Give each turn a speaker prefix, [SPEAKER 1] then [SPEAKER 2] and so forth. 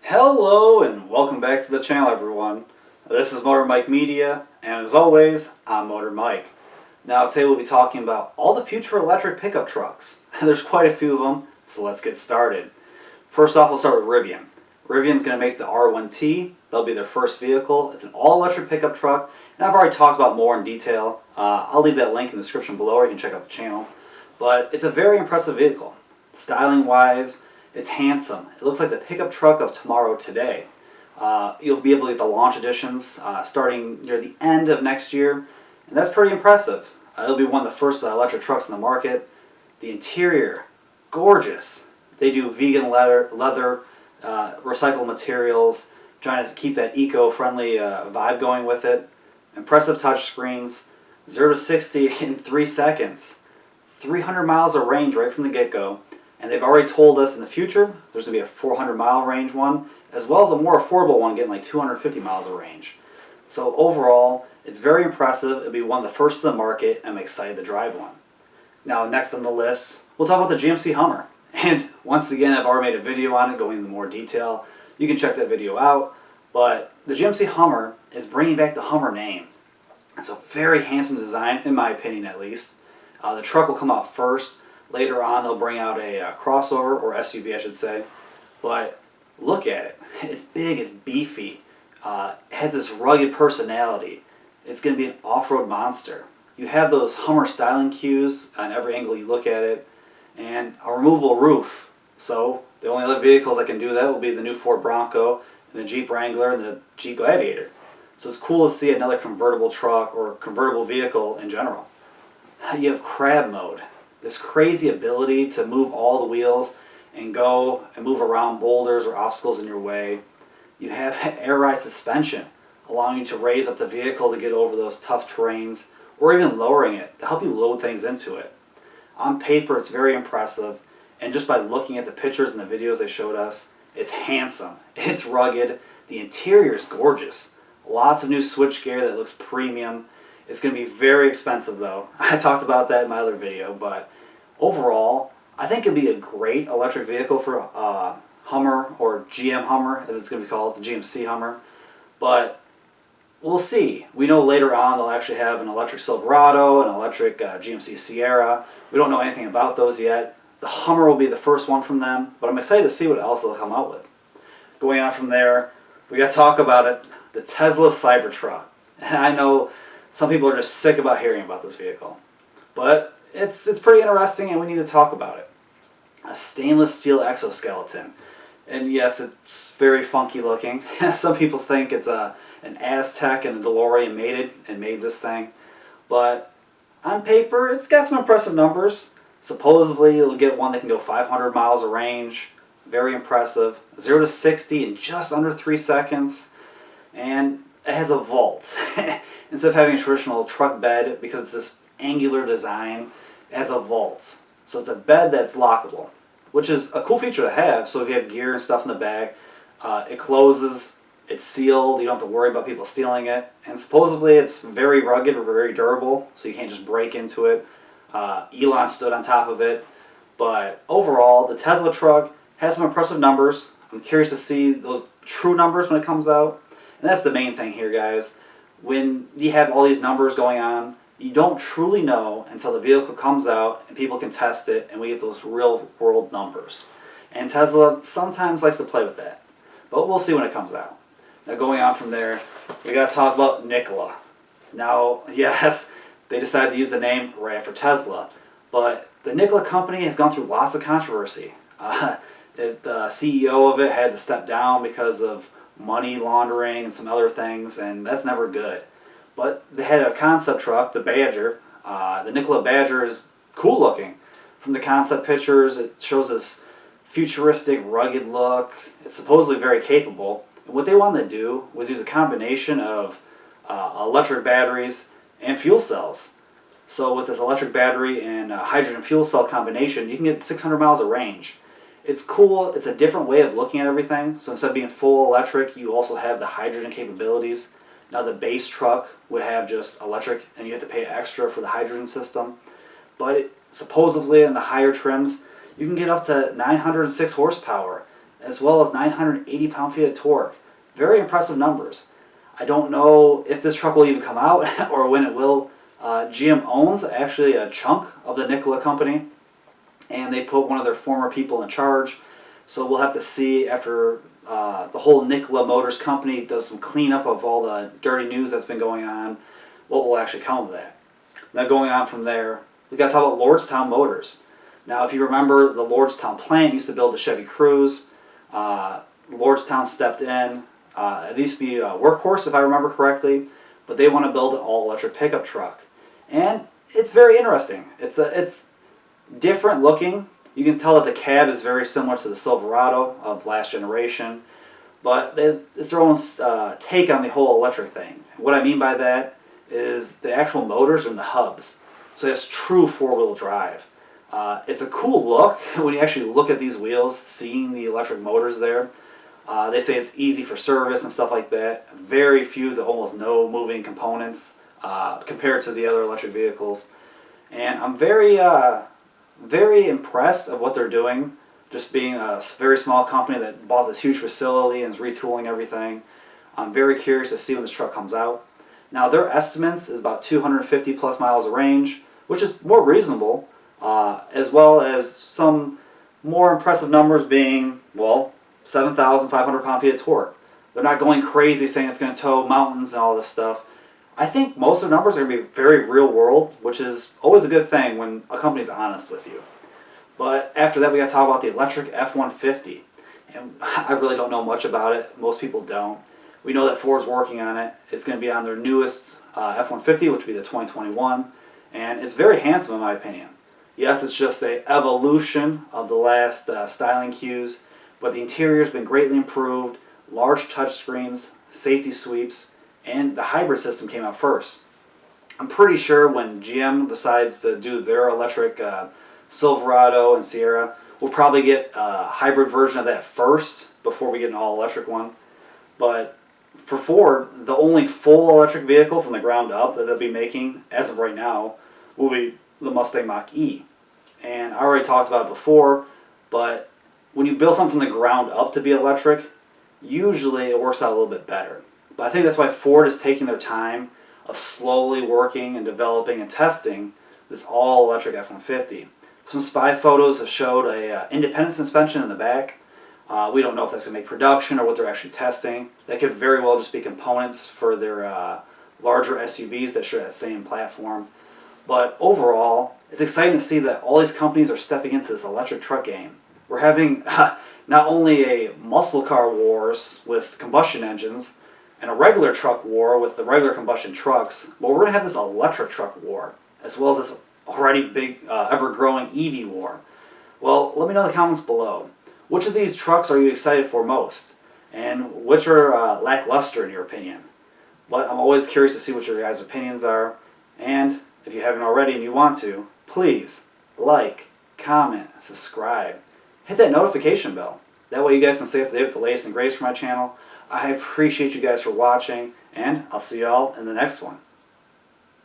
[SPEAKER 1] Hello and welcome back to the channel, everyone. This is Motor Mike Media, and as always, I'm Motor Mike. Now today we'll be talking about all the future electric pickup trucks. There's quite a few of them, so let's get started. First off, we'll start with Rivian. Rivian's going to make the R1T. That'll be their first vehicle. It's an all-electric pickup truck, and I've already talked about more in detail. I'll leave that link in the description below, or you can check out the channel. But it's a very impressive vehicle. Styling-wise, it's handsome. It looks like the pickup truck of tomorrow today. You'll be able to get the launch editions starting near the end of next year, and that's pretty impressive. It'll be one of the first electric trucks in the market. The interior, gorgeous. They do vegan leather, recycled materials, trying to keep that eco-friendly vibe going with it. Impressive touch screens, 0 to 60 in 3 seconds. 300 miles of range right from the get-go. And they've already told us in the future there's going to be a 400-mile range one, as well as a more affordable one getting like 250 miles of range. So overall, it's very impressive. It'll be one of the first in the market, and I'm excited to drive one. Now, next on the list, we'll talk about the GMC Hummer. And once again, I've already made a video on it going into more detail. You can check that video out. But the GMC Hummer is bringing back the Hummer name. It's a very handsome design, in my opinion at least. The truck will come out first. Later on, they'll bring out a crossover, or SUV I should say. But look at it. It's big, it's beefy. It has this rugged personality. It's going to be an off-road monster. You have those Hummer styling cues on every angle you look at it, and a removable roof. So the only other vehicles that can do that will be the new Ford Bronco, and the Jeep Wrangler, and the Jeep Gladiator. So it's cool to see another convertible truck, or convertible vehicle in general. You have crab mode. This crazy ability to move all the wheels and go and move around boulders or obstacles in your way. You have air ride suspension, allowing you to raise up the vehicle to get over those tough terrains, or even lowering it to help you load things into it. On paper, it's very impressive, and just by looking at the pictures and the videos they showed us, it's handsome, it's rugged, the interior is gorgeous. Lots of new switchgear that looks premium. It's going to be very expensive though. I talked about that in my other video, but overall, I think it'd be a great electric vehicle for Hummer, or GM Hummer as it's going to be called, the GMC Hummer. But we'll see. We know later on they'll actually have an electric Silverado, an electric GMC Sierra. We don't know anything about those yet. The Hummer will be the first one from them, but I'm excited to see what else they'll come out with. Going on from there, we got to talk about it, the Tesla Cybertruck. And I know some people are just sick about hearing about this vehicle, but it's pretty interesting, and we need to talk about it. A stainless steel exoskeleton, and yes, it's very funky looking. Some people think it's an Aztec and a DeLorean made this thing, but on paper, it's got some impressive numbers. Supposedly, you'll get one that can go 500 miles of range. Very impressive. 0 to 60 in just under 3 seconds, and it has a vault. Instead of having a traditional truck bed, because it's this angular design, it has a vault. So it's a bed that's lockable, which is a cool feature to have. So if you have gear and stuff in the back, it closes, it's sealed, you don't have to worry about people stealing it. And supposedly it's very rugged or very durable, so you can't just break into it. Elon stood on top of it. But overall, the Tesla truck has some impressive numbers. I'm curious to see those true numbers when it comes out. And that's the main thing here, guys. When you have all these numbers going on, you don't truly know until the vehicle comes out and people can test it and we get those real world numbers. And Tesla sometimes likes to play with that. But we'll see when it comes out. Now going on from there, we got to talk about Nikola. Now, yes, they decided to use the name right after Tesla, but the Nikola company has gone through lots of controversy. The CEO of it had to step down because of money laundering and some other things, and that's never good. But they had a concept truck, the Badger. The Nikola Badger is cool looking. From the concept pictures, it shows this futuristic, rugged look. It's supposedly very capable. And what they wanted to do was use a combination of electric batteries and fuel cells. So with this electric battery and hydrogen fuel cell combination, you can get 600 miles of range. It's cool. It's a different way of looking at everything. So instead of being full electric, you also have the hydrogen capabilities. Now the base truck would have just electric, and you have to pay extra for the hydrogen system. but supposedly in the higher trims, you can get up to 906 horsepower, as well as 980 pound-feet of torque. Very impressive numbers. I don't know if this truck will even come out or when it will. GM owns actually a chunk of the Nikola company, and they put one of their former people in charge. So we'll have to see after the whole Nikola Motors company does some cleanup of all the dirty news that's been going on, what will actually come of that. Now going on from there, we got to talk about Lordstown Motors. Now if you remember, the Lordstown plant used to build the Chevy Cruze. Lordstown stepped in. It used to be a Workhorse, if I remember correctly, but they want to build an all-electric pickup truck. And it's very interesting. It's different looking. You can tell that the cab is very similar to the Silverado of last generation, but it's their own take on the whole electric thing. What I mean by that is the actual motors are in the hubs, so it's true four-wheel drive. It's a cool look when you actually look at these wheels, seeing the electric motors there. They say it's easy for service and stuff like that. Very few to almost no moving components compared to the other electric vehicles. And I'm very impressed of what they're doing. Just being a very small company that bought this huge facility and is retooling everything. I'm very curious to see when this truck comes out. Now their estimates is about 250 plus miles of range, which is more reasonable, as well as some more impressive numbers being, well, 7,500 pound-feet of torque. They're not going crazy saying it's going to tow mountains and all this stuff. I think most of the numbers are going to be very real world, which is always a good thing when a company's honest with you. But after that, we got to talk about the electric F-150. And I really don't know much about it. Most people don't. We know that Ford's working on it. It's going to be on their newest F-150, which will be the 2021. And it's very handsome in my opinion. Yes, it's just an evolution of the last styling cues, but the interior has been greatly improved. Large touchscreens, safety sweeps, and the hybrid system came out first. I'm pretty sure when GM decides to do their electric Silverado and Sierra, we'll probably get a hybrid version of that first before we get an all-electric one. But for Ford, the only full electric vehicle from the ground up that they'll be making, as of right now, will be the Mustang Mach-E. And I already talked about it before, but when you build something from the ground up to be electric, usually it works out a little bit better. But I think that's why Ford is taking their time of slowly working and developing and testing this all-electric F-150. Some spy photos have showed a independent suspension in the back. We don't know if that's going to make production or what they're actually testing. That could very well just be components for their larger SUVs that share that same platform. But overall, it's exciting to see that all these companies are stepping into this electric truck game. We're having not only a muscle car wars with combustion engines and a regular truck war with the regular combustion trucks, but we're going to have this electric truck war, as well as this already big, ever-growing EV war. Well, let me know in the comments below. Which of these trucks are you excited for most? And which are lackluster in your opinion? But I'm always curious to see what your guys' opinions are. And if you haven't already and you want to, please like, comment, subscribe. Hit that notification bell. That way you guys can stay up to date with the latest and greatest for my channel. I appreciate you guys for watching, and I'll see y'all in the next one.